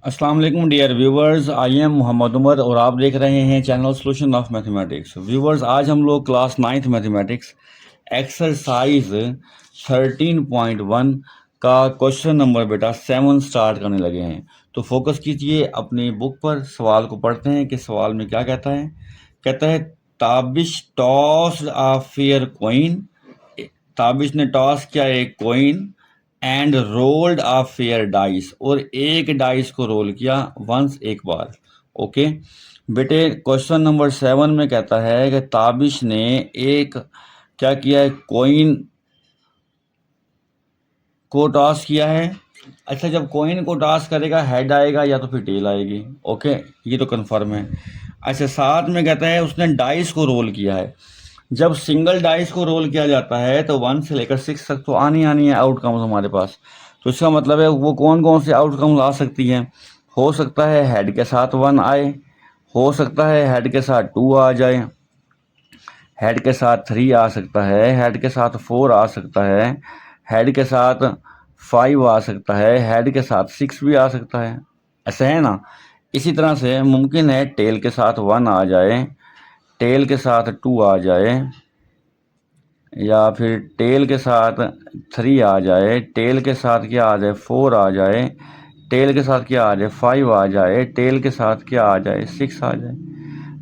अस्सलाम वालेकुम dear viewers, I am Mohammad Umar और आप देख रहे हैं channel solution of mathematics. Viewers, आज हम लोग क्लास 9th मैथमेटिक्स एक्सरसाइज 13.1 का क्वेश्चन नंबर बेटा 7 स्टार्ट करने लगे हैं। तो फोकस कीजिए अपनी बुक पर, सवाल को पढ़ते हैं कि सवाल में क्या कहता है। कहता है Tabish toss a fair coin, Tabish ने टॉस किया एक coin and rolled a fair dice, और एक डाइस को रोल किया वंस, एक बार। ओके बेटे, क्वेश्चन नंबर 7 में कहता है कि ताबिश ने एक क्या किया है, कॉइन को टॉस किया है। अच्छा, जब कॉइन को टॉस करेगा हेड आएगा या तो फिर टेल आएगी। ओके, ये तो कंफर्म है। अच्छा, साथ में कहता है उसने डाइस को रोल किया है। जब सिंगल डाइस को रोल किया जाता है तो 1 से लेकर 6 तक तो आनी है आउटकम्स हमारे पास। तो इसका मतलब है वो कौन कौन से आउटकम्स आ सकती हैं। हो सकता है हेड के साथ 1 आए, हो सकता है हेड के साथ 2 आ जाए, हेड के साथ 3 आ सकता है, हेड के साथ 4 आ सकता है, हेड के साथ 5 आ सकता है, हेड के साथ 6 भी आ सकता है। ऐसा है ना। इसी तरह से मुमकिन है टेल के साथ 1 आ जाए, टेल के साथ 2 आ जाए, या फिर टेल के साथ 3 आ जाए, टेल के साथ क्या आ जाए 4 आ जाए, टेल के साथ क्या आ जाए 5 आ जाए, टेल के साथ क्या आ जाए 6 आ जाए।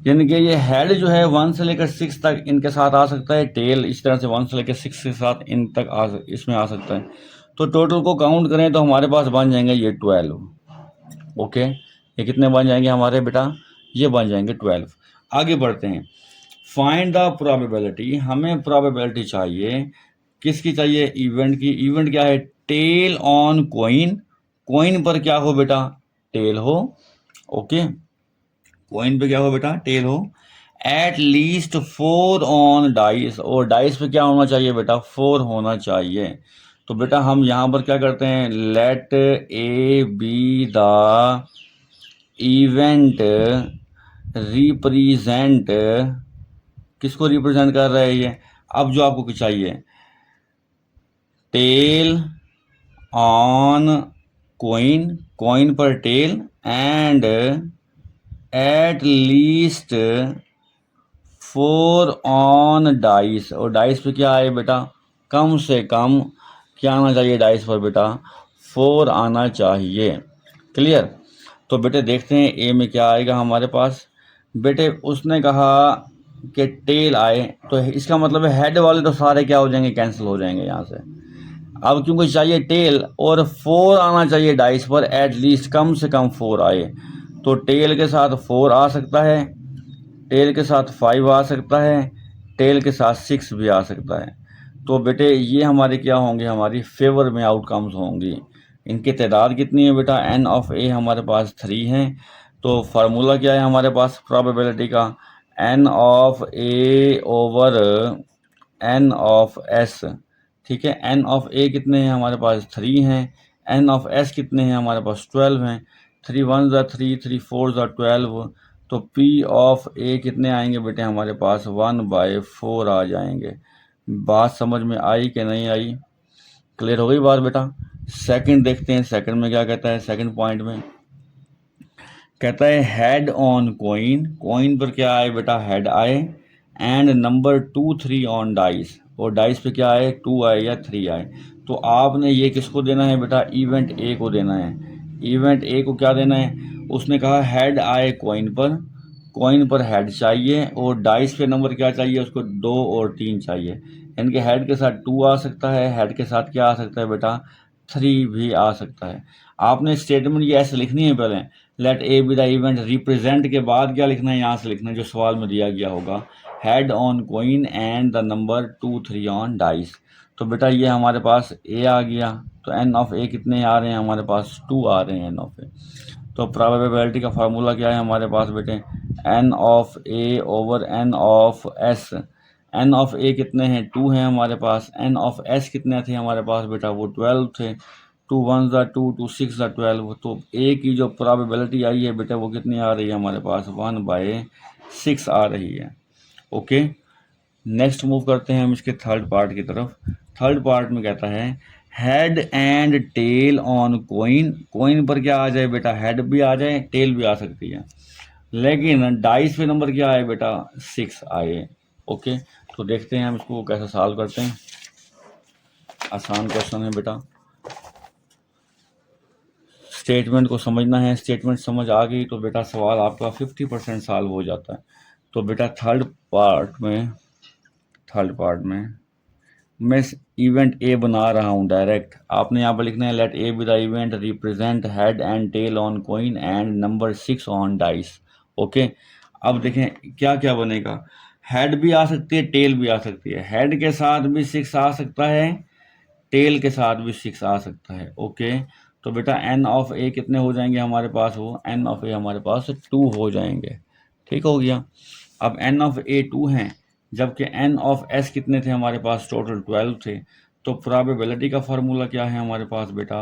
यानी कि ये हेड जो है 1 से लेकर 6 तक इनके साथ आ सकता है, टेल इस तरह से 1 से लेकर 6 के साथ इन तक इसमें आ सकता है। तो टोटल को काउंट करें तो हमारे पास बन जाएंगे ये 12। ओके, ये कितने बन जाएंगे हमारे बेटा, ये बन जाएंगे 12। आगे बढ़ते हैं। फाइंड द प्रोबेबिलिटी, हमें प्रोबेबिलिटी चाहिए। किसकी चाहिए, इवेंट की। इवेंट क्या है, टेल ऑन कोइन, कोइन पर क्या हो बेटा, टेल हो। ओके, कोइन पे क्या हो बेटा, टेल हो। एट लीस्ट 4 ऑन डाइस, और डाइस पे क्या होना चाहिए बेटा, 4 होना चाहिए। तो बेटा हम यहाँ पर क्या करते हैं, let A B the event represent, किसको रिप्रेजेंट कर रहा है ये। अब जो आपको चाहिए, टेल ऑन कोइन, कोइन पर tail, and at least 4 on dice, और डाइस पे क्या आए बेटा, कम से कम क्या आना चाहिए डाइस पर बेटा, 4 आना चाहिए। क्लियर। तो बेटे देखते हैं ए में क्या आएगा हमारे पास। बेटे उसने कहा कि टेल आए, तो इसका मतलब है हेड वाले तो सारे क्या हो जाएंगे, कैंसिल हो जाएंगे यहाँ से। अब क्योंकि चाहिए टेल और 4 आना चाहिए डाइस पर, एट लीस्ट कम से कम 4 आए। तो टेल के साथ 4 आ सकता है, टेल के साथ 5 आ सकता है, टेल के साथ 6 भी आ सकता है। तो बेटे ये हमारे क्या होंगे, हमारी फेवर में आउटकम्स होंगी। इनकी तादाद कितनी है बेटा, एन ऑफ ए हमारे पास 3 है। तो फार्मूला क्या है हमारे पास प्रोबेबिलिटी का, N of A over N of S. ठीक है, एन ऑफ ए कितने हैं हमारे पास, 3 हैं। एन ऑफ एस कितने हैं हमारे पास, 12 हैं। 3 1 ज़ा 3, 3 4 ज़ा 12। तो पी ऑफ ए कितने आएंगे बेटे हमारे पास, 1/4 आ जाएंगे। बात समझ में आई कि नहीं आई, क्लियर हो गई बात बेटा। सेकंड देखते हैं, सेकंड में क्या कहता है। सेकंड पॉइंट में कहता है हेड ऑन कोइन, कोइन पर क्या आए बेटा, हेड आए, एंड नंबर 2 3 ऑन डाइस, और डाइस पे क्या आए, 2 आए या 3 आए। तो आपने ये किसको देना है बेटा, इवेंट ए को देना है। इवेंट ए को क्या देना है, उसने कहा हेड आए कोइन पर, कोइन पर हेड चाहिए, और डाइस पे नंबर क्या चाहिए उसको, 2 और 3 चाहिए। यानी कि हेड के साथ 2 आ सकता है, हेड के साथ क्या आ सकता है बेटा, 3 भी आ सकता है। आपने स्टेटमेंट ये ऐसे लिखनी है पहले, let A B the event represent के बाद क्या लिखना है, यहाँ से लिखना है जो सवाल में दिया गया होगा, head on coin and the number 2 3 on dice. तो बेटा ये हमारे पास ए आ गया, तो एन ऑफ ए कितने आ रहे हैं हमारे पास, 2 आ रहे हैं एन ऑफ ए। तो प्रोबेबिलिटी का फार्मूला क्या है हमारे पास बेटे, N of A over N of S. N of A कितने हैं, 2 हैं हमारे पास। एन ऑफ एस कितने थे हमारे पास बेटा, वो 12 थे। 2 1 ज़ा 2, 2 6 ज़ा 12। तो ए की जो प्रोबेबिलिटी आई है बेटा वो कितनी आ रही है हमारे पास, 1/6 आ रही है। ओके, नेक्स्ट मूव करते हैं हम इसके थर्ड पार्ट की तरफ। थर्ड पार्ट में कहता है head and tail on coin, coin पर क्या आ जाए बेटा, हेड भी आ जाए टेल भी आ सकती है, लेकिन डाइस पे नंबर क्या आए बेटा, 6 आए। ओके, तो देखते हैं हम इसको कैसे सॉल्व करते हैं। आसान क्वेश्चन है बेटा, स्टेटमेंट को समझना है, स्टेटमेंट समझ आ गई तो बेटा सवाल आपका 50% सॉल्व हो जाता है। तो बेटा थर्ड पार्ट में मैं इवेंट ए बना रहा हूँ डायरेक्ट, आपने यहाँ पर लिखना है let A B the event represent head and tail on coin and number 6 on dice. Okay, अब देखें क्या क्या बनेगा, हेड भी आ सकती है टेल भी आ सकती है, हेड के साथ भी 6 आ सकता है, टेल के साथ भी 6 आ सकता है। ओके, तो बेटा एन ऑफ ए कितने हो जाएंगे हमारे पास, वो एन ऑफ ए हमारे पास 2 हो जाएंगे। ठीक हो गया। अब एन ऑफ ए 2 हैं, जबकि एन ऑफ एस कितने थे हमारे पास, टोटल 12 थे। तो प्रोबेबिलिटी का फार्मूला क्या है हमारे पास बेटा,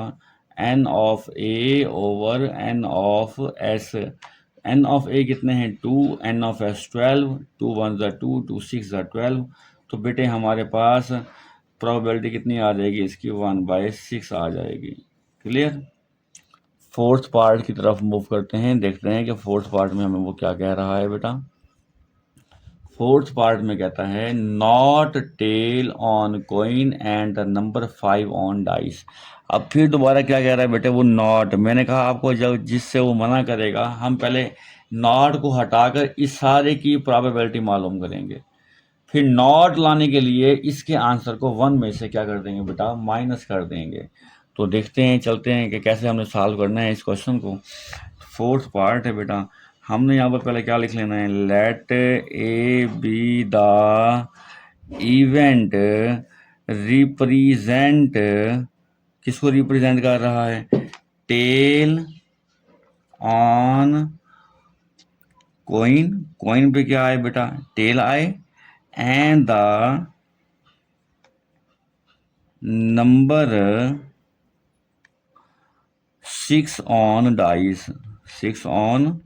N of A over N of S. N of A कितने हैं 2, एन ऑफ एस 12, 2 1 ज़ा 2, 2 6 ज़ा 12। तो बेटे हमारे पास प्रोबेबिलिटी कितनी आ जाएगी इसकी, 1/6 आ जाएगी। क्लियर। फोर्थ पार्ट की तरफ मूव करते हैं, देखते हैं कि फोर्थ पार्ट में हमें वो क्या कह रहा है बेटा। फोर्थ पार्ट में कहता है not tail on coin and the number 5 on dice. अब फिर दोबारा क्या कह रहा है बेटे, वो नॉट, मैंने कहा आपको जब जिससे वो मना करेगा हम पहले नॉट को हटाकर इस सारे की प्रोबेबिलिटी मालूम करेंगे, फिर नॉट लाने के लिए इसके आंसर को 1 में से क्या कर देंगे बेटा, माइनस कर देंगे। तो देखते हैं, चलते हैं कि कैसे हमने सॉल्व करना है इस क्वेश्चन को। फोर्थ पार्ट है बेटा, हमने यहाँ पर पहले क्या लिख लेना है, let A B the event represent, किसको रिप्रेजेंट कर रहा है, टेल ऑन कोइन, कोइन पे क्या आए बेटा, टेल आए, and the number 6 on dice, 6 on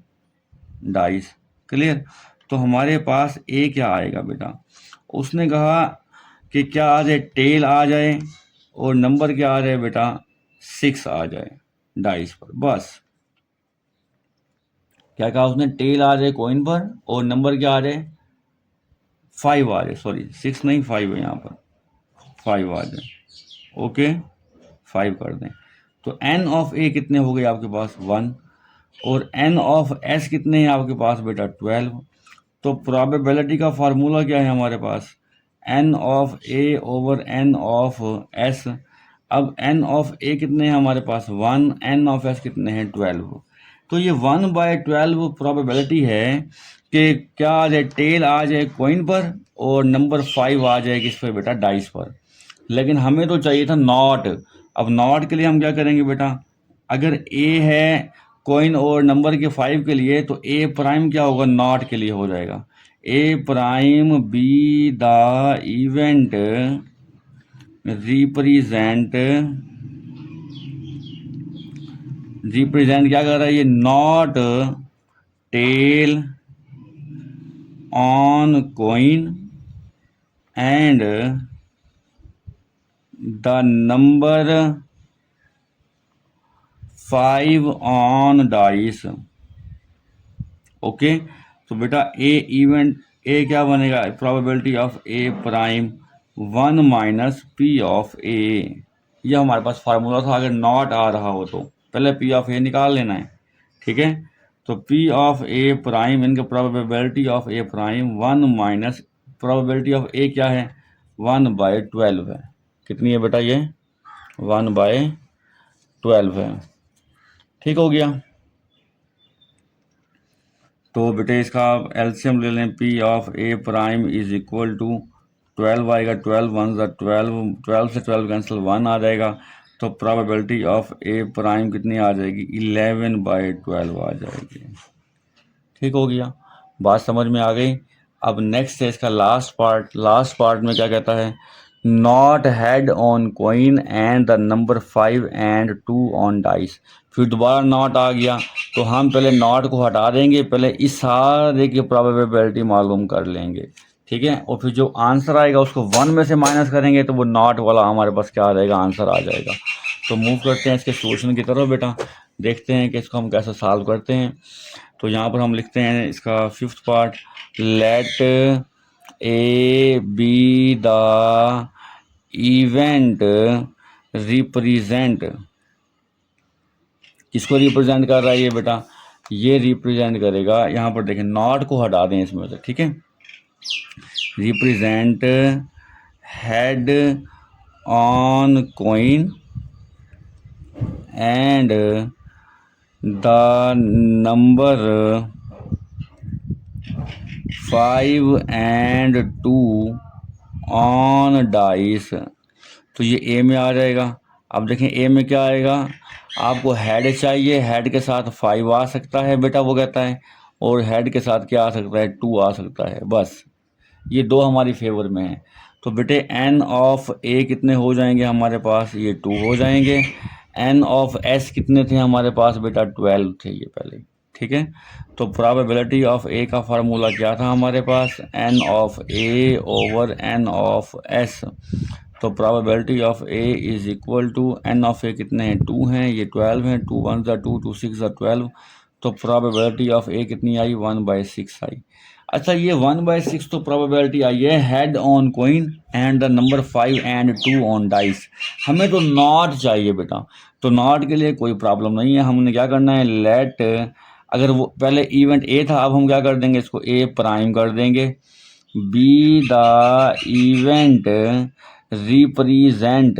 dice. Clear. तो हमारे पास ए क्या आएगा बेटा, उसने कहा कि क्या आ जाए, टेल आ जाए और नंबर क्या आ जाए बेटा, 6 आ जाए डाइस पर, बस। क्या कहा उसने, टेल आ जाए कोइन पर और नंबर क्या आ जाए, 5 आ जाए, सॉरी 6 नहीं 5 है यहाँ पर, 5 आ जाए। ओके, 5 कर दें। तो एन ऑफ ए कितने हो गए आपके पास, 1, और एन ऑफ एस कितने हैं आपके पास बेटा, 12। तो प्रोबेबिलिटी का फार्मूला क्या है हमारे पास, N of A over N of S. अब एन ऑफ ए कितने हैं हमारे पास, 1, एन ऑफ एस कितने हैं, 12। तो ये 1/12 प्रोबेबिलिटी है कि क्या आ जाए, टेल आ जाए कोइन पर और नंबर 5 आ जाए किस पर बेटा, डाइस पर। लेकिन हमें तो चाहिए था नॉट। अब नॉट के लिए हम क्या करेंगे बेटा, अगर ए है कोइन और नंबर के 5 के लिए, तो ए प्राइम क्या होगा, नॉट के लिए हो जाएगा, A prime be the event represent क्या कर रहा है ये, not tail on coin and the number 5 on dice. Okay, तो बेटा ए इवेंट, ए क्या बनेगा, probability of A prime 1 minus P of A. यह हमारे पास फार्मूला था, अगर नॉट आ रहा हो तो पहले पी ऑफ ए निकाल लेना है। ठीक है, तो पी ऑफ ए प्राइम इनके probability of A prime 1 minus probability of A क्या है, 1/12 है। कितनी है बेटा ये, 1/12 है। ठीक हो गया। तो बेटे इसका एलसीएम ले लें, P of A prime is equal to 12 आएगा, 12 1 ज़ा 12, 12 से 12 कैंसिल, 1 आ जाएगा। तो प्रोबेबिलिटी ऑफ ए प्राइम कितनी आ जाएगी, 11/12 आ जाएगी। ठीक हो गया, बात समझ में आ गई। अब नेक्स्ट है इसका लास्ट पार्ट। लास्ट पार्ट में क्या कहता है, not head on coin and the number 5 and 2 on dice. फिर दोबारा नॉट आ गया, तो हम पहले नॉट को हटा देंगे, पहले इस सारे की प्रोबेबिलिटी मालूम कर लेंगे। ठीक है। और फिर जो आंसर आएगा उसको 1 में से माइनस करेंगे तो वो नॉट वाला हमारे पास क्या आ जाएगा, आंसर आ जाएगा। तो मूव करते हैं इसके सोल्यूशन की तरफ बेटा, देखते हैं कि इसको हम कैसे सॉल्व करते हैं। तो यहाँ पर हम लिखते हैं इसका fifth part, let A B the event represent, किसको रिप्रेजेंट कर रहा है ये बेटा, ये रिप्रेजेंट करेगा, यहाँ पर देखें नॉट को हटा दें इसमें से, ठीक है, represent head on coin and the number 5 and 2 on dice. तो ये ए में आ जाएगा। अब देखें ए में क्या आएगा, आपको हेड चाहिए, हेड के साथ 5 आ सकता है बेटा, वो कहता है, और हेड के साथ क्या आ सकता है, 2 आ सकता है, बस ये दो हमारी फेवर में है। तो बेटे एन ऑफ ए कितने हो जाएंगे हमारे पास, ये 2 हो जाएंगे। एन ऑफ एस कितने थे हमारे पास बेटा, 12 थे ये पहले, ठीक है। तो प्रोबेबिलिटी ऑफ ए का फार्मूला क्या था हमारे पास, N of A over N of S. तो probability of A is equal to, N of A कितने हैं, 2 हैं, ये 12 हैं, 2 1 ज़ा 2, 2 6 ज़ा 12। तो प्रोबेबिलिटी ऑफ ए कितनी आई, 1/6 आई। अच्छा ये 1/6 तो प्रोबेबिलिटी आई है head on coin and the number 5 and 2 on dice. हमें तो नॉट चाहिए बेटा, तो नॉट के लिए कोई प्रॉब्लम नहीं है, हमने क्या करना है, लेट, अगर वो पहले इवेंट ए था, अब हम क्या कर देंगे, इसको ए प्राइम कर देंगे, B the event represent,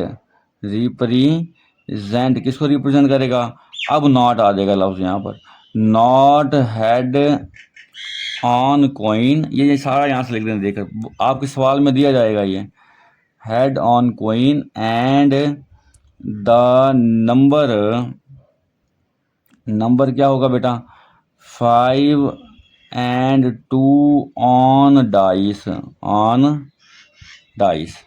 represent किसको रिप्रेजेंट करेगा, अब नॉट आ जाएगा लफ्ज यहाँ पर, नॉट हेड ऑन कॉइन, ये सारा यहाँ से लिख देना, देखकर आपके सवाल में दिया जाएगा ये, head on coin and the number क्या होगा बेटा, 5 and 2 ऑन डाइस।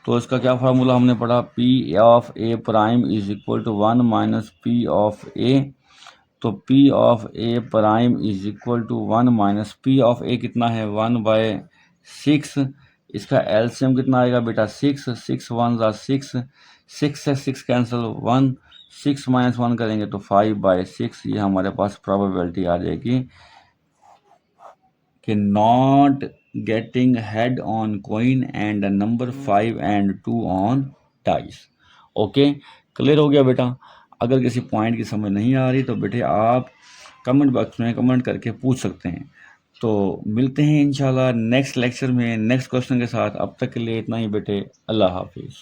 तो इसका क्या फार्मूला हमने पढ़ा, P of A prime is equal to 1 minus P of A. तो P of A prime is equal to 1 minus P of A कितना है, 1/6। इसका एलसीएम कितना आएगा बेटा, 6, 6 1 ज़ा 6, 6 से 6 कैंसिल, 1, 6 - 1 करेंगे तो 5/6। ये हमारे पास प्रोबेबिलिटी आ जाएगी कि not getting head on coin and number 5 and 2 on dice. Okay, clear हो गया बेटा। अगर किसी पॉइंट की समझ नहीं आ रही तो बेटे आप कमेंट बॉक्स में कमेंट करके पूछ सकते हैं। तो मिलते हैं इंशाल्लाह नेक्स्ट लेक्चर में नेक्स्ट क्वेश्चन के साथ। अब तक के लिए इतना ही बेटे, अल्लाह हाफिज़।